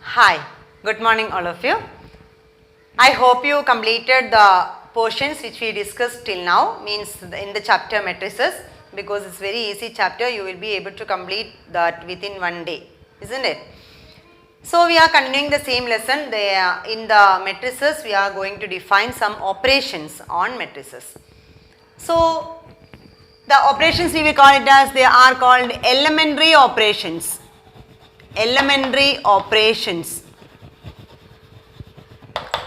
Hi, good morning all of you. I hope you completed the portions which we discussed till now, means in the chapter matrices, because it's very easy chapter, you will be able to complete that within one day, isn't it? So we are continuing the same lesson. In the matrices we are going to define some operations on matrices. So the operations we will call it as, they are called elementary operations. Elementary operations,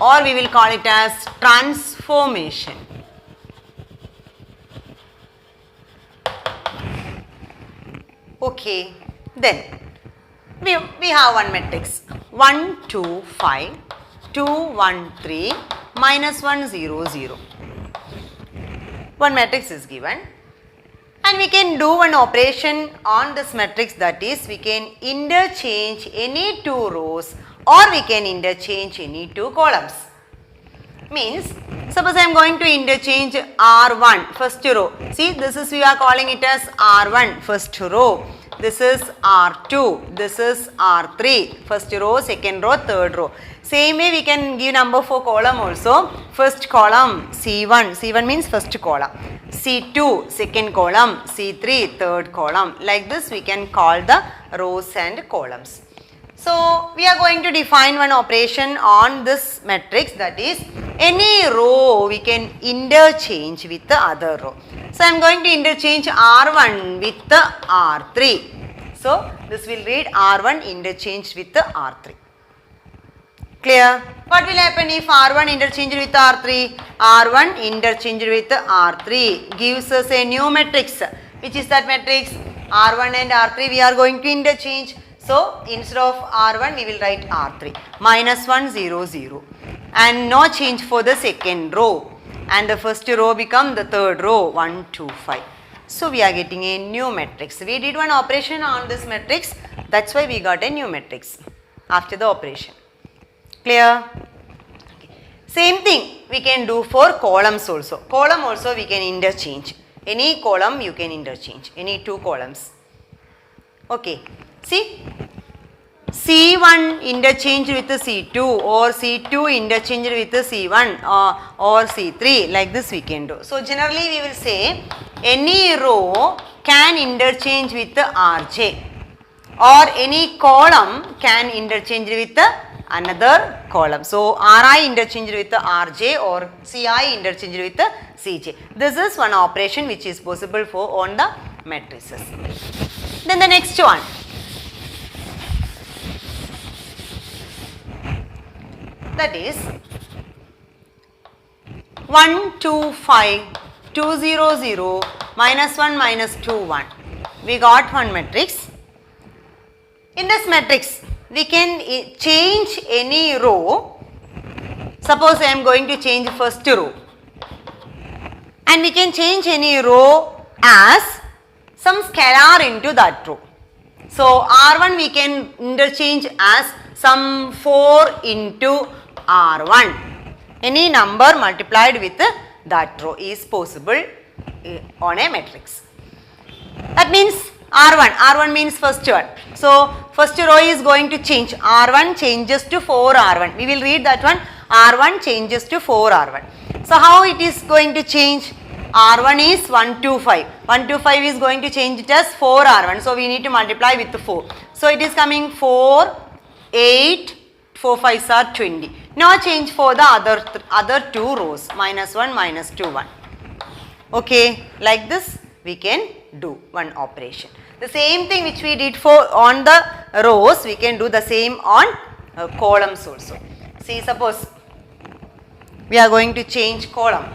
or we will call it as transformation. Okay, then we have one matrix 1 2 5 2 1 3 minus 1 0 0. One matrix is given, and we can do one operation on this matrix, that is, we can interchange any two rows or we can interchange any two columns. Means, suppose I am going to interchange R1 first row. See, this is, we are calling it as R1 first row. This is R2. This is R3 first row, second row, third row. Same way we can give number for column also. First column C1. C1 means first column. C2 second column. C3 third column. Like this we can call the rows and columns. So we are going to define one operation on this matrix, that is, any row we can interchange with the other row. So I am going to interchange R1 with the R3. So this will read R1 interchanged with the R3. Clear? What will happen if R1 interchanged with R3? R1 interchanged with R3 gives us a new matrix. Which is that matrix? R1 and R3 we are going to interchange. So instead of R1 we will write R3. Minus 1 0 0. And no change for the second row. And the first row become the third row 1 2 5. So we are getting a new matrix. We did one operation on this matrix. That's why we got a new matrix after the operation. Clear? Okay. Same thing we can do for columns also. Column also we can interchange. Any column you can interchange. Any two columns. Okay. See, C1 interchanged with C2 or C2 interchanged with C1 or C3, like this we can do. So generally we will say any row can interchange with the Rj, or any column can interchange with another column. So Ri interchanged with the Rj or Ci interchanged with the Cj. This is one operation which is possible for on the matrices. Then the next one. That is 1 2 5 2 0 0 minus 1 minus 2 1. We got one matrix. In this matrix we can change any row. Suppose I am going to change first row, and we can change any row as some scalar into that row. So R1 we can interchange as some 4 into R1. Any number multiplied with that row is possible on a matrix. That means R1 means first one. So first row is going to change. R1 changes to 4R1. We will read that one. R1 changes to 4R1. So how it is going to change? R1 is 1 2 5. 1 2 5 is going to change it as 4R1. So we need to multiply with the 4. So it is coming 4, 8, 4 5s are 20. No change for the other two rows. Minus 1, minus 2, 1. Okay, like this we can do one operation. The same thing which we did for on the rows, we can do the same on columns also. See, suppose we are going to change column.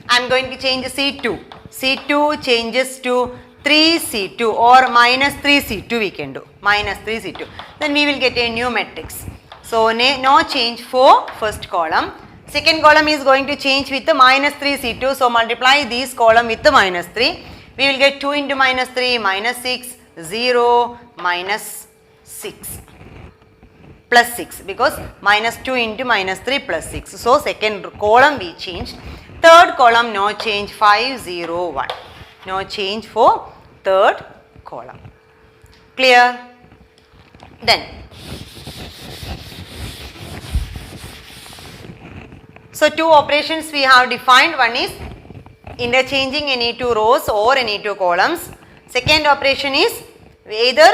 I am going to change C2. C2 changes to 3C2 or minus 3C2 we can do. Minus 3C2. Then we will get a new matrix. So no change for first column. Second column is going to change with the minus 3C2. So multiply these column with the minus 3. We will get 2 into minus 3, minus 6, 0, minus 6. Plus 6, because minus 2 into minus 3 plus 6. So second column we changed. Third column no change, 5 0 1. No change for third column. Clear? Then, so two operations we have defined. One is interchanging any two rows or any two columns. Second operation is either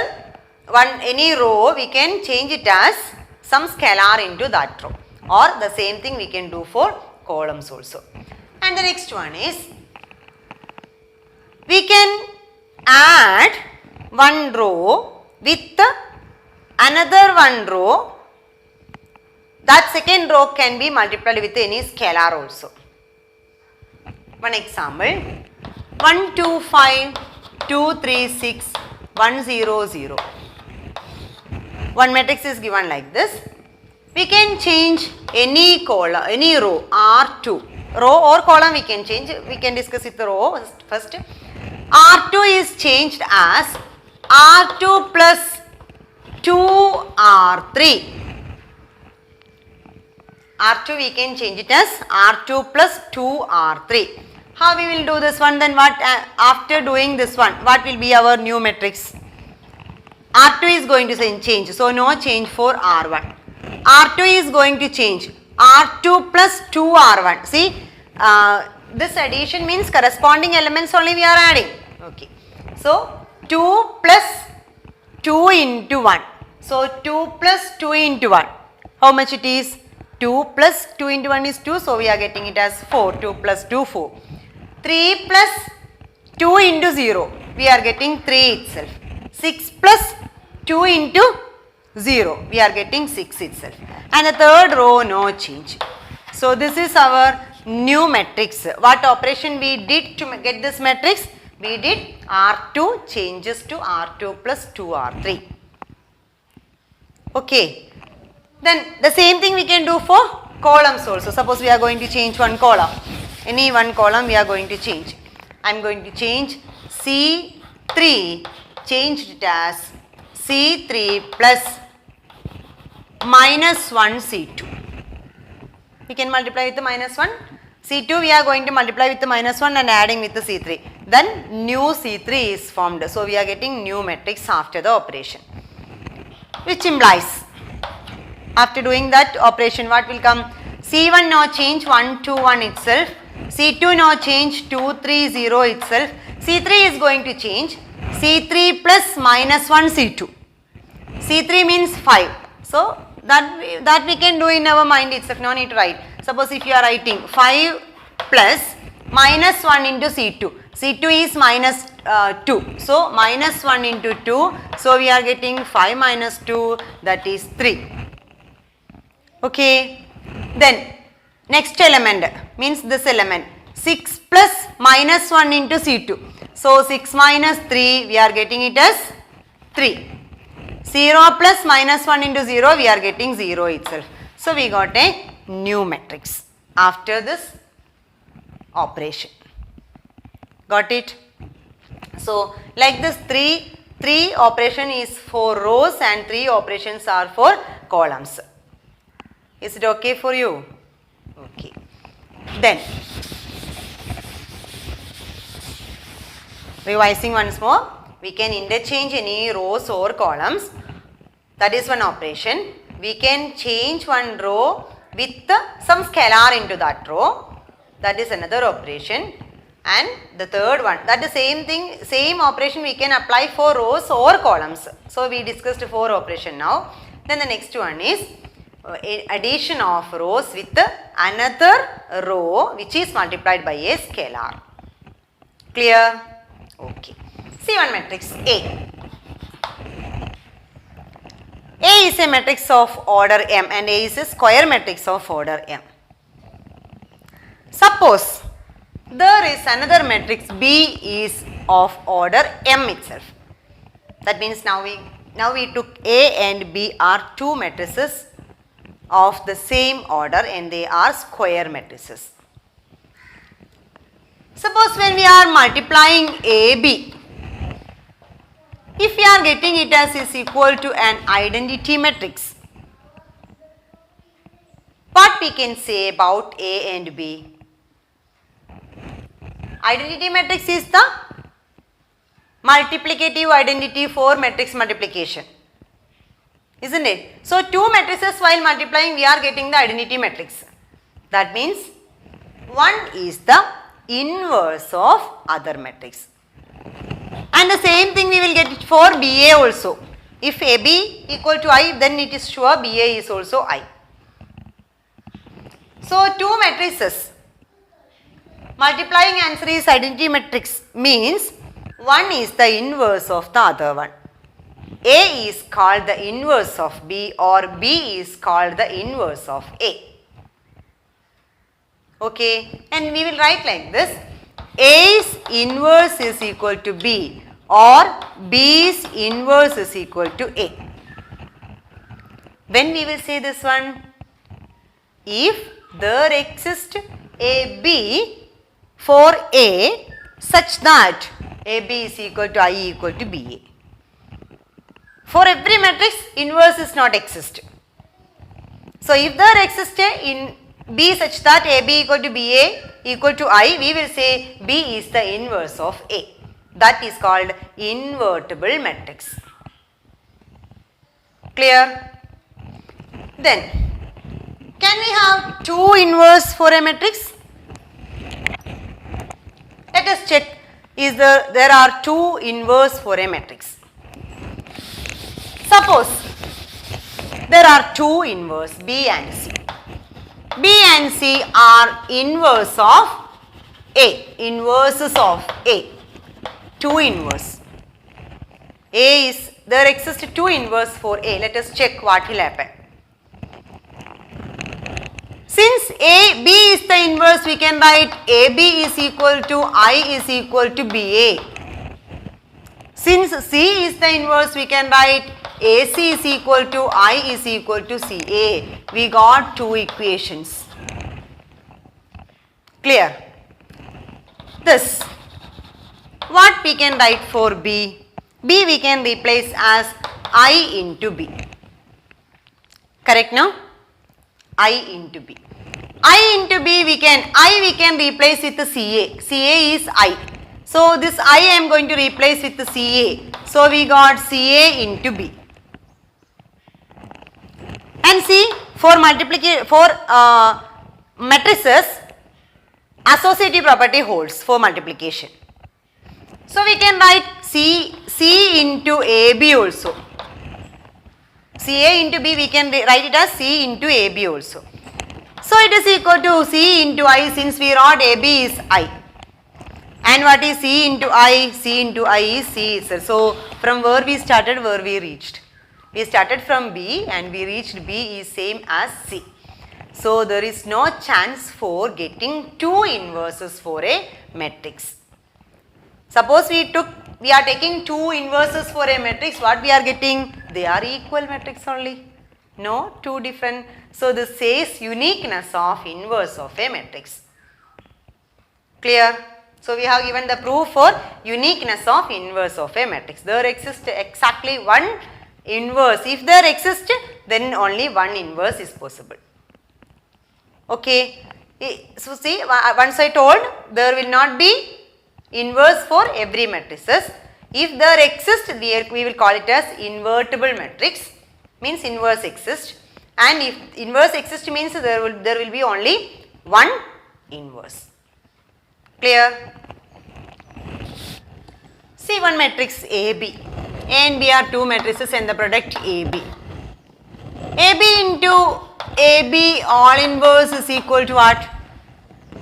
any row we can change it as some scalar into that row, or the same thing we can do for columns also. And the next one is we can add one row with another one row. That second row can be multiplied with any scalar also. One example, 1 2 5 2 3 6 1 0 0. One matrix is given like this. We can change any column, any row, R2. Row or column we can change. We can discuss with the row first. R2 is changed as R2 plus 2R3. R2 we can change it as R2 plus 2R3. How we will do this one? Then what after doing this one, what will be our new matrix? R2 is going to change, so no change for R1. R2 is going to change R2 plus 2R1. See, this addition means corresponding elements only we are adding. Okay. So 2 plus 2 into 1. So 2 plus 2 into 1. How much it is? 2 plus 2 into 1 is 2. So we are getting it as 4. 2 plus 2, 4. 3 plus 2 into 0. We are getting 3 itself. 6 plus 2 into 0. We are getting 6 itself. And the third row, no change. So this is our new matrix. What operation we did to get this matrix? We did R2 changes to R2 plus 2R3. Okay. Then the same thing we can do for columns also. Suppose we are going to change one column. Any one column we are going to change. I am going to change C3, changed it as C3 plus minus 1 C2. We can multiply with the minus 1. C2 we are going to multiply with the minus 1 and adding with the C3. Then new C3 is formed. So we are getting new matrix after the operation. Which implies, after doing that operation, what will come? C1 no change, 1 2 1 itself. C2 no change, 2 3 0 itself. C3 is going to change. C3 plus minus 1 C2. C3 means 5. So that we can do in our mind itself, no need to write. Suppose if you are writing 5 plus minus 1 into C2. C2 is minus 2. So minus 1 into 2. So we are getting 5 minus 2, that is 3. Okay. Then next element means this element. 6 plus minus 1 into C2. So 6 minus 3, we are getting it as 3. 0 plus minus 1 into 0, we are getting 0 itself. So we got a new matrix after this operation. Got it? So like this, three operation is for rows and 3 operations are for columns. Is it okay for you? Okay. Then revising once more, we can interchange any rows or columns. That is one operation. We can change one row with some scalar into that row. That is another operation. And the third one, that is same thing, same operation we can apply for rows or columns. So we discussed 4 operation now. Then the next one is addition of rows with another row which is multiplied by a scalar. Clear? Okay. See one matrix A. A is a matrix of order M and A is a square matrix of order M. Suppose there is another matrix B is of order M itself. That means now we took A and B are 2 matrices of the same order and they are square matrices. Suppose when we are multiplying AB, if we are getting it as is equal to an identity matrix, what we can say about A and B? Identity matrix is the multiplicative identity for matrix multiplication. isn't it? So, two matrices while multiplying we are getting the identity matrix. That means one is the inverse of other matrix. And the same thing we will get it for BA also. If AB equal to I, then it is sure BA is also I. So, two matrices multiplying answer is identity matrix means one is the inverse of the other one. A is called the inverse of B or B is called the inverse of A. Okay, and we will write like this: A's inverse is equal to B or B's inverse is equal to A. When we will say this one? If there exists a B for A such that AB is equal to I equal to BA. For every matrix, inverse is not exist. So, if there exists in B such that AB equal to BA equal to I, we will say B is the inverse of A. That is called invertible matrix. Clear? Then, can we have two inverse for a matrix? Let us check. There are two inverse for a matrix. Suppose there are two inverse B and C. B and C are inverse of A, inverses of A, two inverse. There exist two inverse for A. Let us check what will happen. Since B is the inverse, we can write AB is equal to I is equal to BA. Since C is the inverse, we can write AC is equal to I is equal to CA. We got two equations. Clear? This, what we can write for B? B we can replace as I into B. Correct now? I into B. I into B we can replace with the CA. CA is I. So, this I am going to replace with the CA. So, we got CA into B. And see, for matrices, associative property holds for multiplication. So, we can write C into AB also. CA into B we can write it as C into AB also. So, it is equal to C into I since we wrote AB is I. And what is C into I? C into I is C itself. So, from where we started, where we reached? We started from B and we reached B is same as C. So, there is no chance for getting two inverses for a matrix. Suppose we are taking two inverses for a matrix, what we are getting? They are equal matrix only. No, two different. So, this says uniqueness of inverse of a matrix. Clear? So, we have given the proof for uniqueness of inverse of a matrix. There exists exactly one inverse. If there exists, then only one inverse is possible. Okay. So, see, once I told there will not be inverse for every matrices. If there exists, we will call it as invertible matrix, means inverse exists, and if inverse exists means there will be only one inverse. Clear? See one matrix AB. A and B are two matrices and the product AB. AB into AB all inverse is equal to what?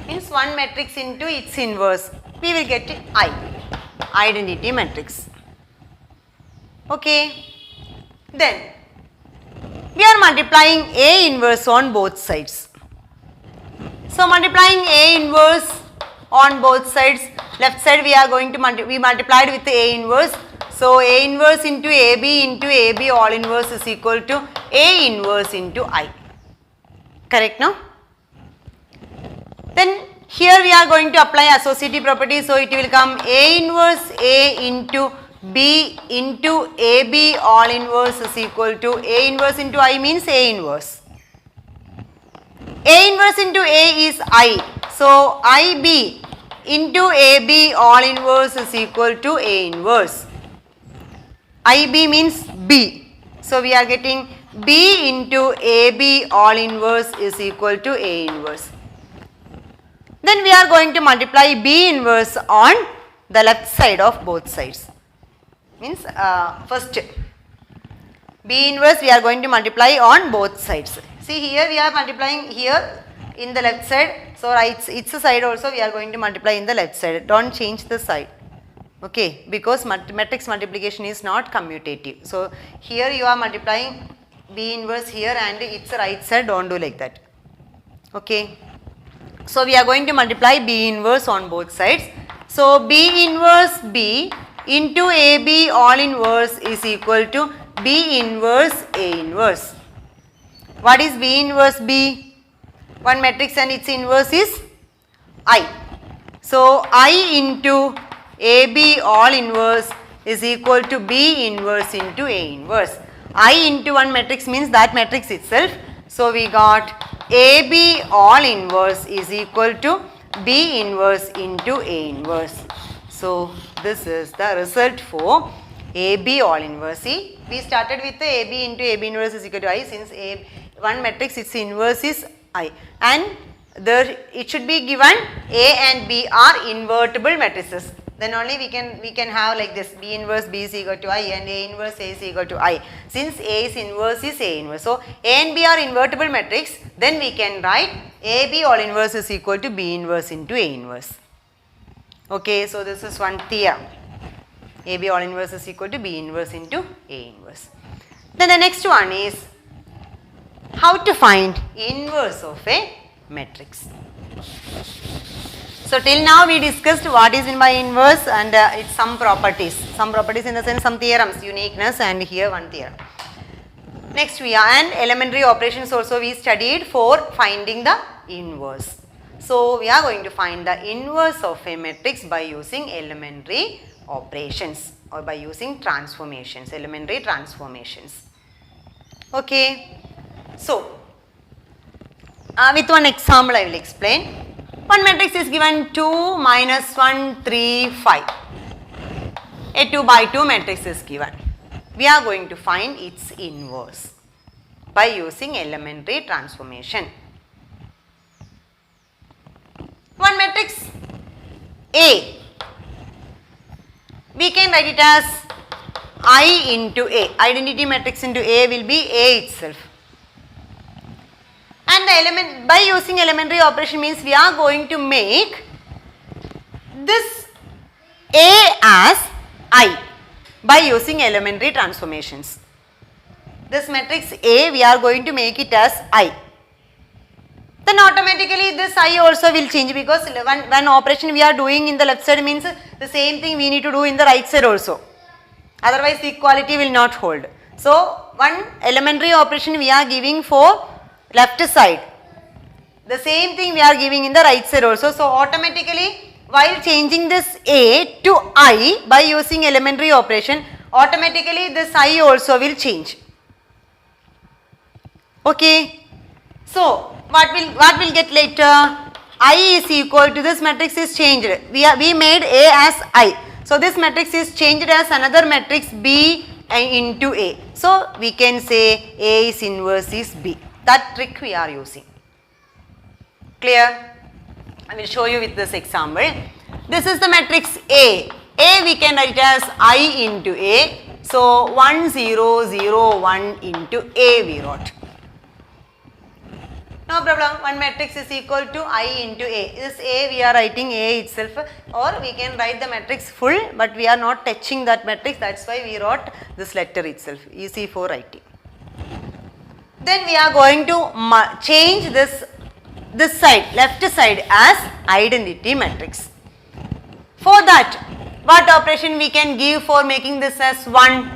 Means one matrix into its inverse. We will get I, identity matrix. Okay. Then we are multiplying A inverse on both sides. So, multiplying A inverse on both sides, left side we are going to we multiplied with A inverse. So, A inverse into AB all inverse is equal to A inverse into I. Correct now? Then here we are going to apply associative property. So, it will come A inverse A into B into AB all inverse is equal to A inverse into I means A inverse. A inverse into A is I. So, IB into AB all inverse is equal to A inverse. IB means B. So we are getting B into AB all inverse is equal to A inverse. Then we are going to multiply B inverse on the left side of both sides. Means first B inverse we are going to multiply on both sides. See here we are multiplying here in the left side. So its side also we are going to multiply in the left side. Don't change the side. Okay, because matrix multiplication is not commutative. So here you are multiplying B inverse here and its right side, don't do like that. Okay. So we are going to multiply B inverse on both sides. So B inverse B into AB all inverse is equal to B inverse A inverse. What is B inverse B? One matrix and its inverse is I. So I into AB all inverse is equal to B inverse into A inverse. I into one matrix means that matrix itself. So we got AB all inverse is equal to B inverse into A inverse. So this is the result for AB all inverse. See, we started with the AB into AB inverse is equal to I, since one matrix its inverse is I, and there it should be given A and B are invertible matrices. Then only we can have like this, B inverse B is equal to I and A inverse A is equal to I. Since A is inverse is A inverse. So A and B are invertible matrix, then we can write AB all inverse is equal to B inverse into A inverse. Okay, so this is one theorem. AB all inverse is equal to B inverse into A inverse. Then the next one is how to find inverse of a matrix. So till now we discussed what is in by inverse and its some properties in the sense some theorems, uniqueness, and here one theorem. Next we are, and elementary operations also we studied for finding the inverse. So we are going to find the inverse of a matrix by using elementary operations or by using transformations, elementary transformations. Okay. So with one example I will explain. One matrix is given 2, minus 1, 3, 5. A 2 by 2 matrix is given. We are going to find its inverse by using elementary transformation. One matrix A, we can write it as I into A. Identity matrix into A will be A itself. And the element, by using elementary operation means we are going to make this A as I by using elementary transformations. This matrix A we are going to make it as I. Then automatically this I also will change, because one operation we are doing in the left side means the same thing we need to do in the right side also. Otherwise the equality will not hold. So one elementary operation we are giving for left side, the same thing we are giving in the right side also. So automatically while changing this A to I by using elementary operation, automatically this I also will change. Okay. So what will get later? I is equal to this matrix is changed. We made A as I. So this matrix is changed as another matrix B into A. So we can say A is inverse is B. That trick we are using. Clear? I will show you with this example. This is the matrix A. A we can write as I into A. So 1 0 0 1 into A we wrote. No problem. One matrix is equal to I into A. This A we are writing A itself, or we can write the matrix full, but we are not touching that matrix. That's why we wrote this letter itself. Easy for writing. Then we are going to change this side, left side as identity matrix. For that, what operation we can give for making this as 1?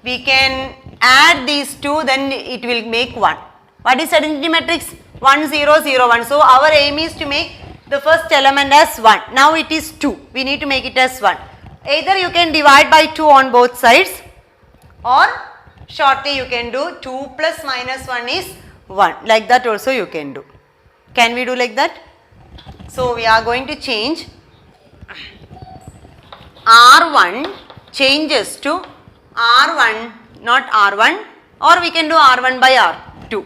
We can add these two, then it will make 1. What is identity matrix? 1 0 0 1. So our aim is to make the first element as 1. Now it is 2. We need to make it as 1. Either you can divide by 2 on both sides, or shortly you can do 2 plus minus 1 is 1. Like that also you can do. Can we do like that? So we are going to change R1 changes to R1, not R1, or we can do R1 by R2.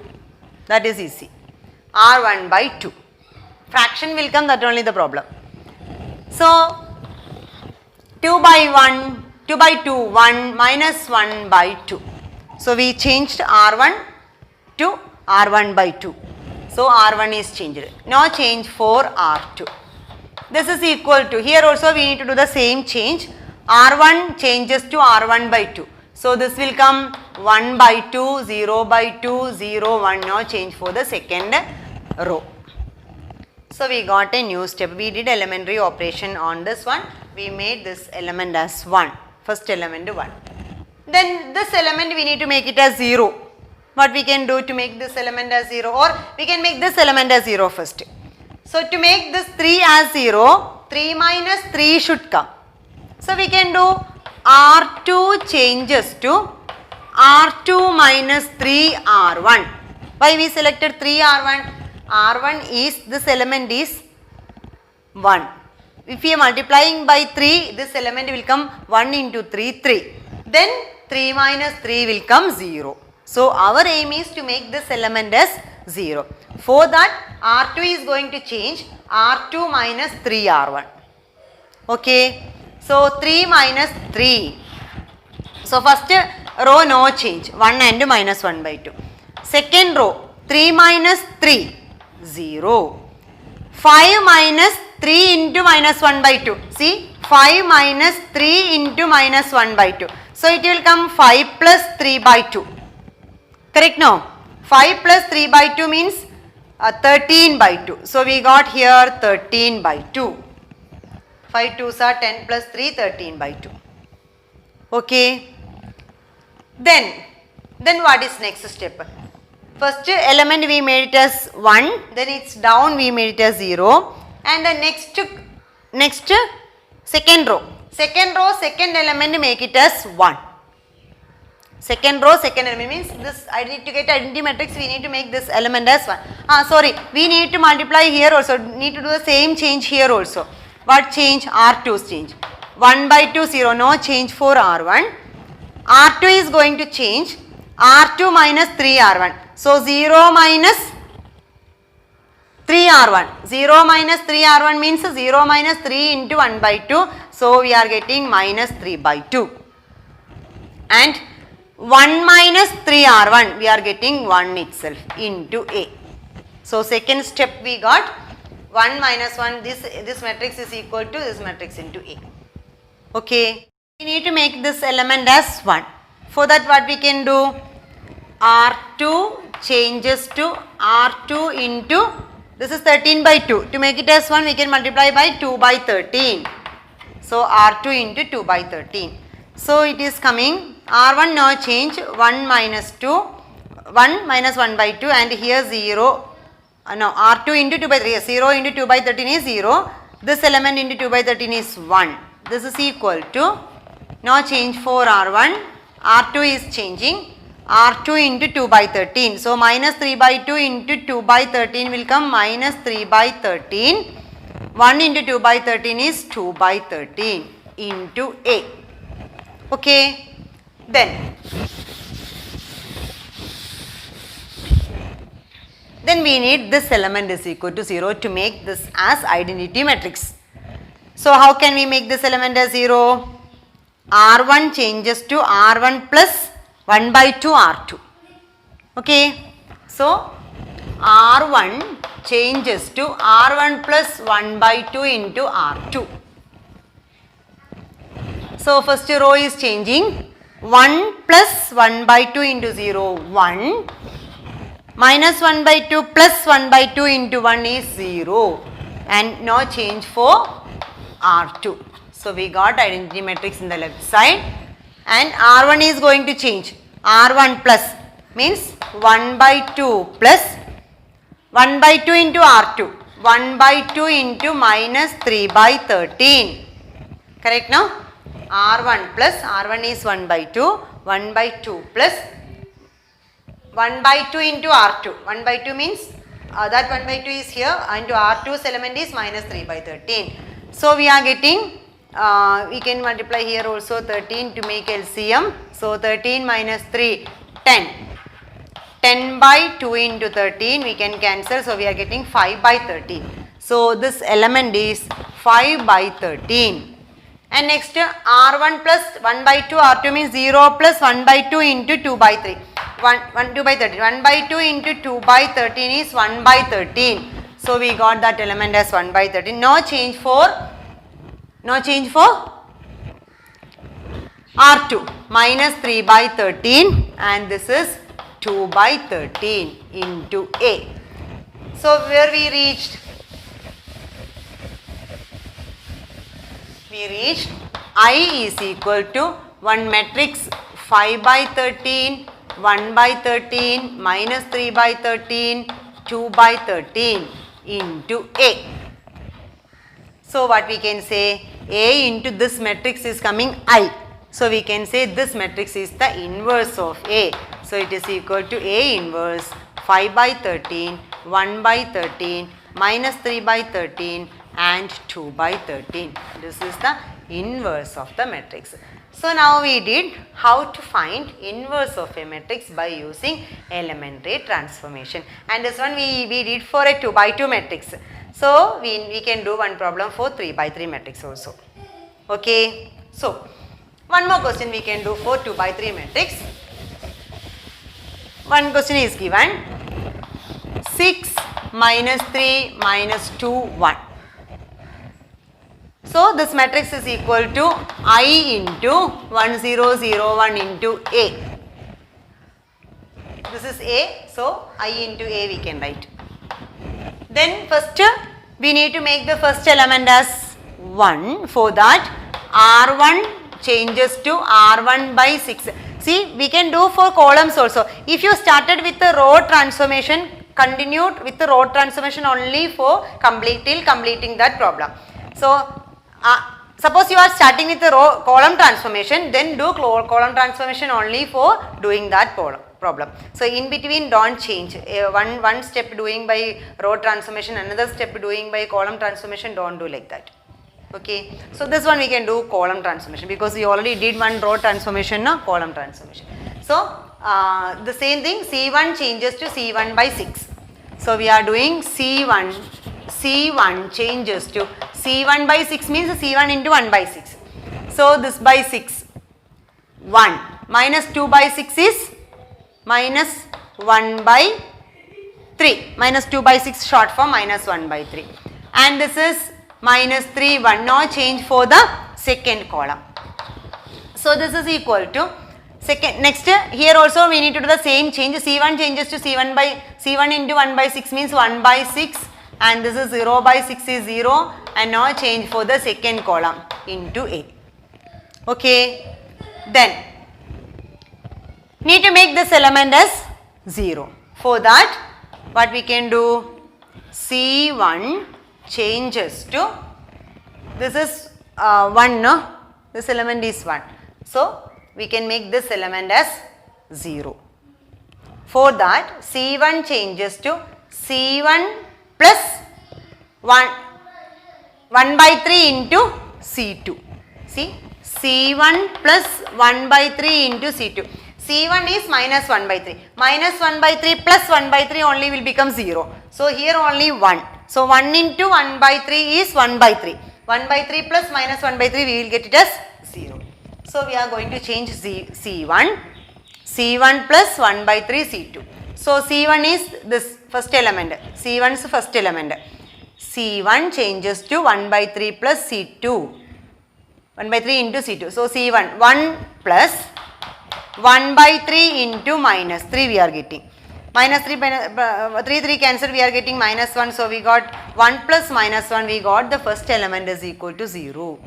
That is easy. R1 by 2. Fraction will come, that only the problem. So, 2 by 1, 2 by 2, 1 minus 1 by 2. So, we changed R1 to R1 by 2. So, R1 is changed. Now, change for R2. This is equal to, here also we need to do the same change. R1 changes to R1 by 2. So, this will come 1 by 2, 0 by 2, 0, 1. Now, change for the second row. So, we got a new step. We did elementary operation on this one. We made this element as 1. First element 1. Then this element we need to make it as 0. What we can do to make this element as 0? Or we can make this element as 0 first. So, to make this 3 as 0, 3 minus 3 should come. So, we can do R2 changes to R2 minus 3 R1. Why we selected 3 R1? R1 is, this element is 1. If we are multiplying by 3, this element will come 1 into 3, 3. Then 3 minus 3 will come 0. So, our aim is to make this element as 0. For that, R2 is going to change R2 minus 3 R1. Okay. So, 3 minus 3. So, first row no change, 1 and minus 1 by 2. Second row, 3 minus 3, 0. 5 minus 3 into minus 1 by 2. See, 5 minus 3 into minus 1 by 2. So, it will come 5 plus 3 by 2. Correct now? 5 plus 3 by 2 means 13 by 2. So, we got here 13 by 2. 5 2s are 10 plus 3, 13 by 2. Okay. Then what is next step? First element we made it as 1, then it's down we made it as 0, and the next second row, second element make it as 1. Second row, second element means this, to get identity matrix we need to make this element as 1. We need to multiply here also, need to do the same change here also. What change? R2's change. 1 by 2, 0, no change for R1. R2 is going to change R2 minus 3 R1. So, 0 minus 3 R1. 0 minus 3 R1 means 0 minus 3 into 1 by 2. So, we are getting minus 3 by 2. And 1 minus 3 R1, we are getting 1 itself into A. So, second step we got 1 minus 1, this matrix is equal to this matrix into A. Okay. We need to make this element as 1. For that what we can do? R2 changes to R2 into, this is 13 by 2. To make it as 1 we can multiply by 2 by 13. So, R2 into 2 by 13. So, it is coming R1 no change, 1 minus 2, 1 minus 1 by 2, and here 0. No, R2 into 2 by 3, 0 into 2 by 13 is 0. This element into 2 by 13 is 1. This is equal to, no change for R1, R2 is changing, R2 into 2 by 13. So, minus 3 by 2 into 2 by 13 will come minus 3 by 13. 1 into 2 by 13 is 2 by 13 into A. Okay. Then we need this element is equal to 0 to make this as identity matrix. So, how can we make this element as 0? R1 changes to R1 plus 1 by 2 R2. Okay. So, R1 changes to R1 plus 1 by 2 into R2. So, first row is changing, 1 plus 1 by 2 into 0, 1, minus 1 by 2 plus 1 by 2 into 1 is 0, and no change for R2. So, we got identity matrix in the left side, and R1 is going to change, R1 plus means 1 by 2 plus 1 by 2 into R2, 1 by 2 into minus 3 by 13. Correct now? R1 plus, R1 is 1 by 2, 1 by 2 plus 1 by 2 into R2. 1 by 2 means that 1 by 2 is here, and R2's element is minus 3 by 13. So, we are getting we can multiply here also 13 to make LCM. So 13 minus 3, 10. 10 by 2 into 13 we can cancel, so we are getting 5 by 13. So this element is 5 by 13. And next R1 plus 1 by 2, R2 means 0 plus 1 by 2 into 2 by 3. 2 by 13. 1 by 2 into 2 by 13 is 1 by 13. So we got that element as 1 by 13. No change for R2, minus 3 by 13, and this is 2 by 13 into A. So where we reached? We reached I is equal to one matrix 5 by 13, 1 by 13, minus 3 by 13, 2 by 13 into A. So what we can say, A into this matrix is coming I. So we can say this matrix is the inverse of A. So it is equal to A inverse 5 by 13, 1 by 13, minus 3 by 13 and 2 by 13. This is the inverse of the matrix. So now we did how to find inverse of a matrix by using elementary transformation. And this one we did for a 2 by 2 matrix. So we can do one problem for 3 by 3 matrix also. Okay. So one more question we can do for 2 by 3 matrix. One question is given 6 minus 3 minus 2 1. So this matrix is equal to I into 1 0 0 1 into A. This is A, so I into A we can write. Then first we need to make the first element as 1. For that R1 changes to R1 by 6. See, we can do for columns also. If you started with the row transformation, continued with the row transformation only for completing that problem. So suppose you are starting with the column transformation, then do column transformation only for doing that problem. So in between don't change. One step doing by row transformation, another step doing by column transformation, don't do like that. Okay. So this one we can do column transformation because we already did one row transformation, no? Column transformation. So the same thing, C1 changes to C1 by 6. So we are doing C1 changes to C1 by 6 means C1 into 1 by 6. So this by 6, 1 minus 2 by 6 is minus 1 by 3. Minus 2 by 6 short form minus 1 by 3. And this is minus 3 1. No change for the second column. So this is equal to second. Next here also we need to do the same change. C1 changes to C1 into 1 by 6 means 1 by 6. And this is 0 by 6 is 0 and now change for the second column into A. Okay. Then need to make this element as 0. For that what we can do, C1 changes to, this is 1, no? This element is 1. So we can make this element as 0. For that C1 changes to C1 plus 1 by 3 into C2. See, C1 plus 1 by 3 into C2. C1 is minus 1 by 3. Minus 1 by 3 plus 1 by 3 only will become 0. So here only 1. So 1 into 1 by 3 is 1 by 3. 1 by 3 plus minus 1 by 3 we will get it as 0. So we are going to change C1 plus 1 by 3 C2. So C1 is this first element, C1 is the first element. C1 changes to 1 by 3 plus C2, 1 by 3 into C2. So C1, 1 plus 1 by 3 into minus 3 we are getting. Minus 3 cancelled, we are getting minus 1. So we got 1 plus minus 1, we got the first element is equal to 0.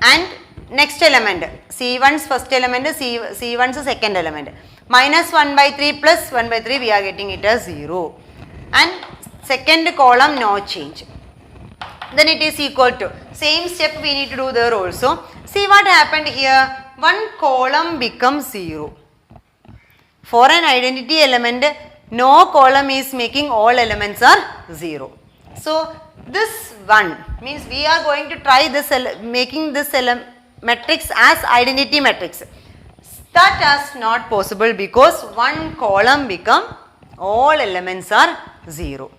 And next element, C1's first element is C1's second element. Minus 1 by 3 plus 1 by 3 we are getting it as 0. And second column no change. Then it is equal to, same step we need to do there also. See what happened here, one column becomes 0. For an identity element, no column is making all elements are 0. So this one means we are going to try this making this matrix as identity matrix. That is not possible because one column become all elements are 0.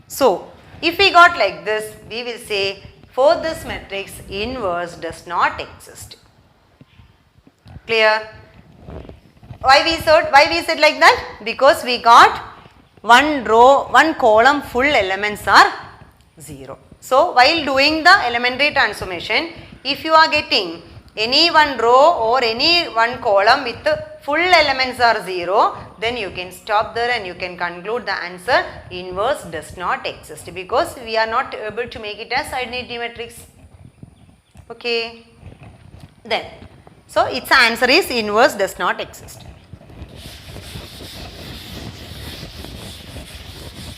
So if we got like this, we will say for this matrix inverse does not exist. Clear? Why we said like that? Because we got one row, one column full elements are 0. So while doing the elementary transformation, if you are getting any one row or any one column with full elements are 0, then you can stop there and you can conclude the answer inverse does not exist because we are not able to make it as identity matrix. Okay. Then, so its answer is inverse does not exist.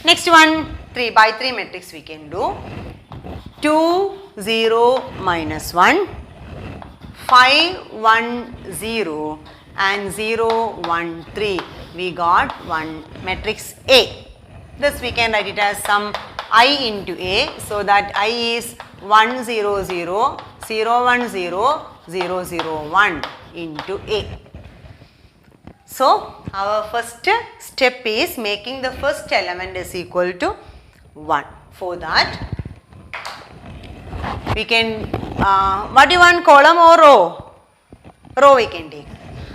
Next one, 3 by 3 matrix we can do. 2, 0, minus 1, 5, 1, 0 and 0, 1, 3. We got one matrix A. This we can write it as some I into A. So that I is 1, 0, 0, 0, 1, 0, 0, 0, 1 into A. So our first step is making the first element is equal to 1. For that we can, what do you want, column or row? Row we can take.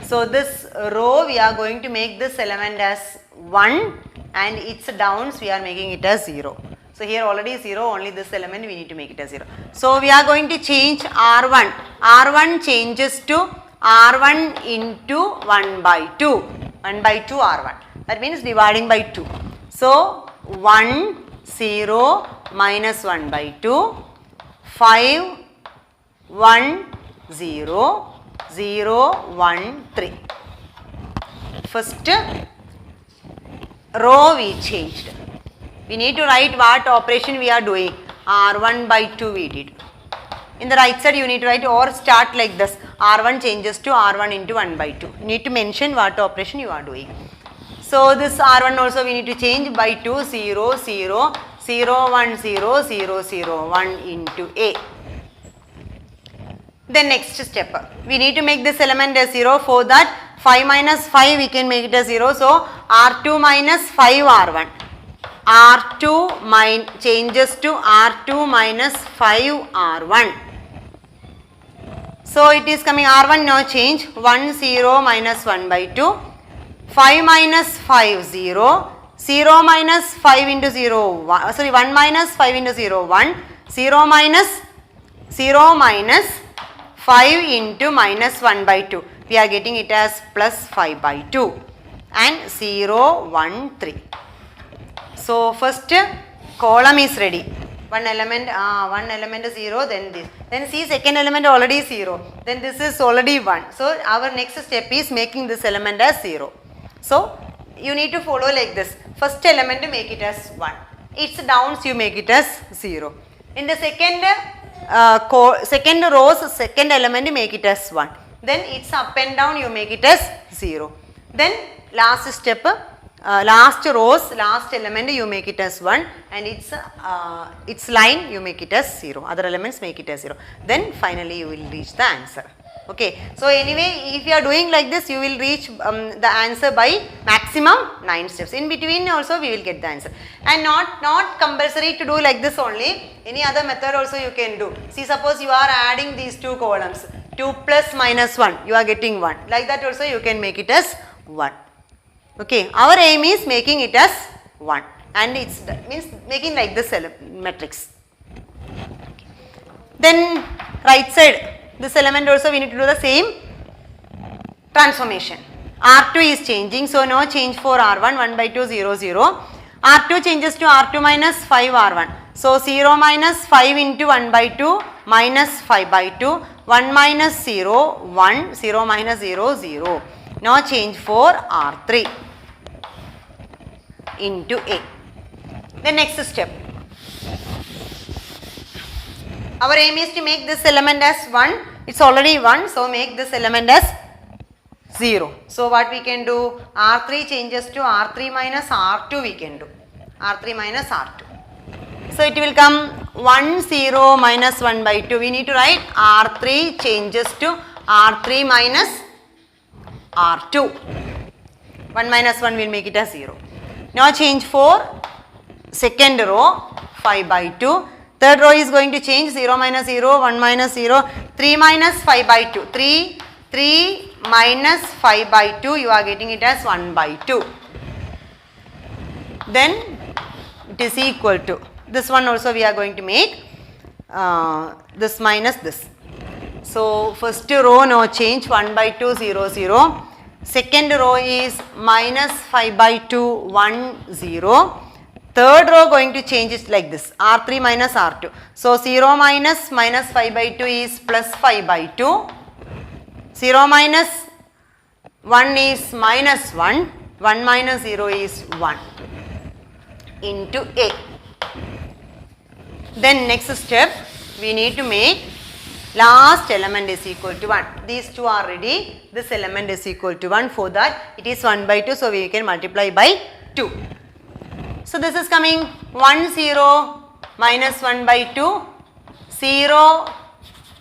So this row we are going to make this element as 1 and its downs we are making it as 0. So here already 0, only this element we need to make it as 0. So we are going to change R1. R1 changes to R1 into 1 by 2. 1 by 2 R1. That means dividing by 2. So 1, 0, minus 1 by 2. 5, 1, 0, 0, 1, 3. First row we changed. We need to write what operation we are doing. R1 by 2 we did. In the right side you need to write or start like this. R1 changes to R1 into 1 by 2. You need to mention what operation you are doing. So this R1 also we need to change by 2, 0, 0, 0, 1, 0, 0, 0, 1 into A. Then next step, we need to make this element as 0. For that 5 minus 5 we can make it as 0. So R2 minus 5 R1. R2 changes to R2 minus 5 R1. So it is coming R1 no change, 1, 0, minus 1 by 2. 5 minus 5, 0. 0 minus 5 into 0, 1, sorry 1 minus 5 into 0, 1, 0 minus 5 into minus 1 by 2. We are getting it as plus 5 by 2 and 0, 1, 3. So first column is ready. One element is 0, then this. Then see second element already 0. Then this is already 1. So our next step is making this element as 0. So you need to follow like this. First element make it as 1. Its downs you make it as 0. In the second rows, second element make it as 1. Then its up and down you make it as 0. Then last step, last rows, last element you make it as 1 and its line you make it as 0. Other elements make it as 0. Then finally you will reach the answer. Okay. So anyway, if you are doing like this, you will reach the answer by maximum 9 steps. In between also we will get the answer. And not compulsory to do like this only. Any other method also you can do. See, suppose you are adding these two columns. 2 plus minus 1, you are getting 1. Like that also you can make it as 1. Okay. Our aim is making it as 1. And it means making like this matrix. Then right side. This element also we need to do the same transformation. R2 is changing, so no change for R1, 1 by 2, 0, 0. R2 changes to R2 minus 5 R1. So 0 minus 5 into 1 by 2 minus 5 by 2, 1 minus 0, 1, 0 minus 0, 0. No change for R3 into A. The next step. Our aim is to make this element as 1. It's already 1. So make this element as 0. So what we can do? R3 changes to R3 minus R2 we can do. R3 minus R2. So it will come 1 0 minus 1 by 2. We need to write R3 changes to R3 minus R2. 1 minus 1 will make it as 0. Now change for second row 5 by 2. Third row is going to change 0 minus 0, 1 minus 0, 3 minus 5 by 2. 3 minus 5 by 2, you are getting it as 1 by 2. Then it is equal to, this one also we are going to make this minus this. So first row no change, 1 by 2 0 0. Second row is minus 5 by 2 1 0. Third row going to change it like this, R3 minus R2. So 0 minus 5 by 2 is plus 5 by 2. 0 minus 1 is minus 1. 1 minus 0 is 1 into A. Then next step, we need to make last element is equal to 1. These two are ready. This element is equal to 1. For that, it is 1 by 2. So we can multiply by 2. So this is coming 1 0 minus 1 by 2, 0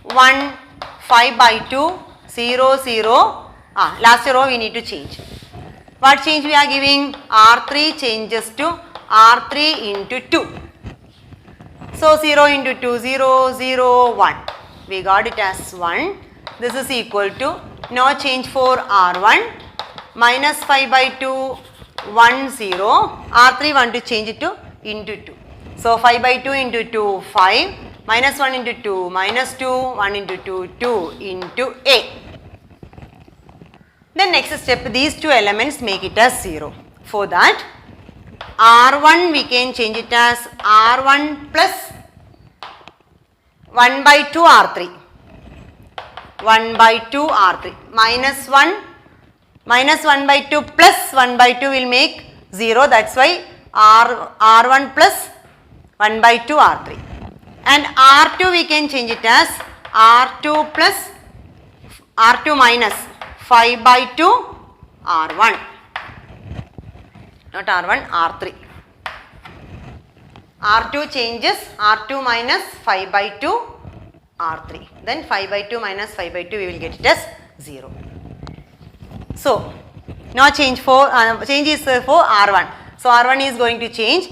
1 5 by 2, 0 0. Last row we need to change. What change we are giving? R3 changes to R3 into 2. So 0 into 2, 0 0 1. We got it as 1. This is equal to, no change for R1, minus 5 by 2, 1 0. R3 want to change it to into 2. So 5 by 2 into 2, 5. Minus 1 into 2, minus 2. 1 into 2, 2 into A. Then next step, these two elements make it as 0. For that, R1 we can change it as R1 plus 1 by 2 R3. 1 by 2 R3. Minus 1 by 2 plus 1 by 2 will make 0. That's why R1 plus 1 by 2 R3. And R2 we can change it as R2 plus R2 minus 5 by 2 R1. Not R1, R3. R2 changes R2 minus 5 by 2 R3. Then 5 by 2 minus 5 by 2 we will get it as 0. So now change for change is for R1. So R1 is going to change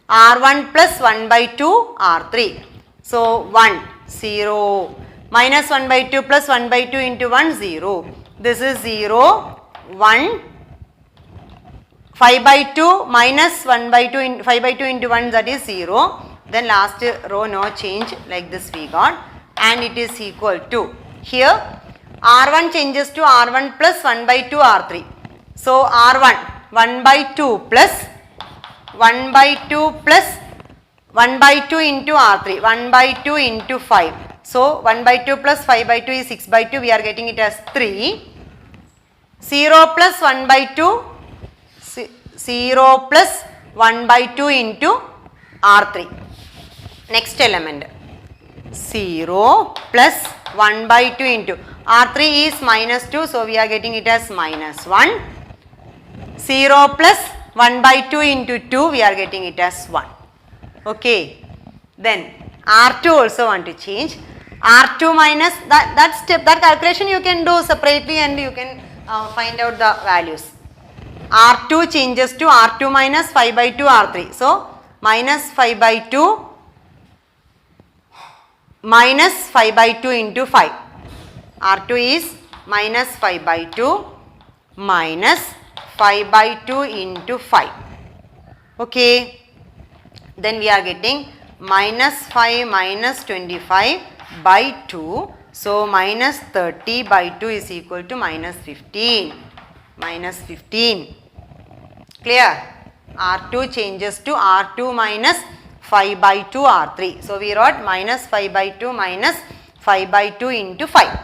R1 plus 1 by 2 R3. So 1 0 minus 1 by 2 plus 1 by 2 into 1 0. This is 0 1 5 by 2 minus 1 by 2 in 5 by 2 into 1, that is 0. Then last row no change, like this we got, and it is equal to, here R1 changes to R1 plus 1 by 2 R3. So R1 1 by 2 plus 1 by 2 plus 1 by 2 into R3, 1 by 2 into 5. So 1 by 2 plus 5 by 2 is 6 by 2, we are getting it as 3. 0 plus 1 by 2, 0 plus 1 by 2 into R3. Next element, 0 plus 1 by 2 into R3 is minus 2, so we are getting it as minus 1. 0 plus 1 by 2 into 2, we are getting it as 1. Okay. Then R2 also want to change. R2 minus that step, that calculation you can do separately and you can find out the values. R2 changes to R2 minus 5 by 2 R3. So minus 5 by 2 minus 5 by 2 into 5. R2 is minus 5 by 2 minus 5 by 2 into 5. Okay. Then we are getting minus 5 minus 25 by 2. So minus 30 by 2 is equal to minus 15. Minus 15. Clear? R2 changes to R2 minus 5 by 2 R3. So we wrote minus 5 by 2 minus 5 by 2 into 5.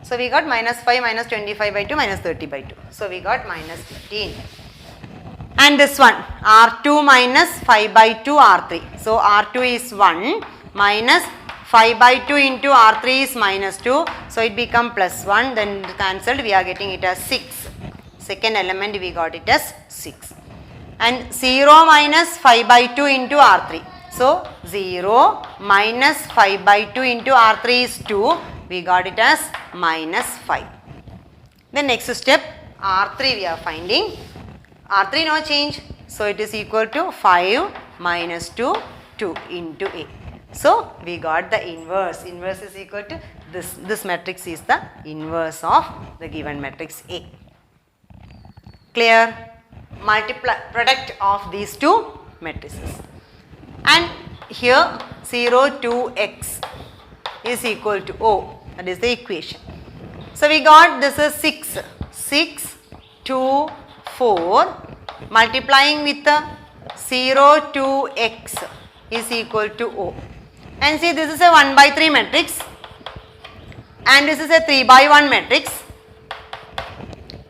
So we got minus 5 minus 25 by 2 minus 30 by 2. So we got minus 15. And this one, R2 minus 5 by 2 R3. So R2 is 1 minus 5 by 2 into R3 is minus 2. So it become plus 1, then cancelled, we are getting it as 6. Second element we got it as 6. And 0 minus 5 by 2 into R3. So 0 minus 5 by 2 into R3 is 2. We got it as minus 5. The next step, R3 we are finding. R3 no change. So it is equal to 5 minus 2, 2 into A. So we got the inverse. Inverse is equal to this. This matrix is the inverse of the given matrix A. Clear? Product of these two matrices. And here 0 to x is equal to O. That is the equation. So we got this is 6. 6, 2, 4 multiplying with the 0 to x is equal to O. And see, this is a 1 by 3 matrix and this is a 3 by 1 matrix.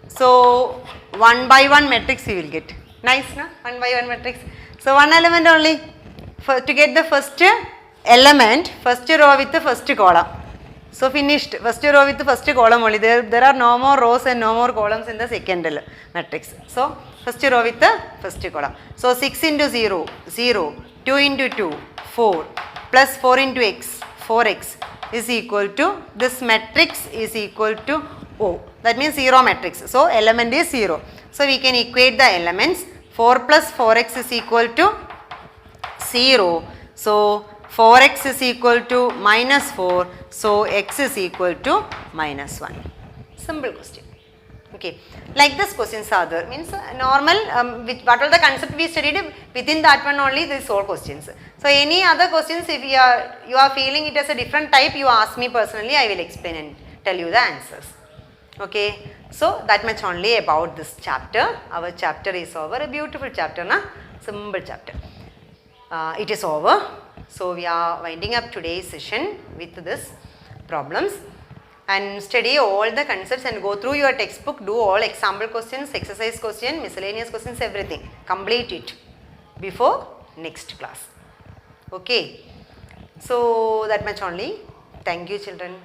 So 1 by 1 matrix you will get. Nice, no? 1 by 1 matrix. So one element only. To get the first element, first row with the first column. So finished. First row with the first column only. There are no more rows and no more columns in the second matrix. So first row with the first column. So 6 into 0, 0, 2 into 2, 4, plus 4 into x, 4x is equal to, this matrix is equal to O. That means 0 matrix. So element is 0. So we can equate the elements. 4 plus 4x is equal to 0. So 4x is equal to minus 4. So x is equal to minus 1. Simple question. Okay. Like this questions are there. Means normal, what are the concept we studied, within that one only these all questions. So any other questions, if you are feeling it as a different type, you ask me personally, I will explain and tell you the answers. Okay. So that much only about this chapter. Our chapter is over. A beautiful chapter, na? Simple chapter. It is over. So we are winding up today's session with this problems. And study all the concepts and go through your textbook, do all example questions, exercise question, miscellaneous questions, everything. Complete it before next class. Okay. So that much only. Thank you, children.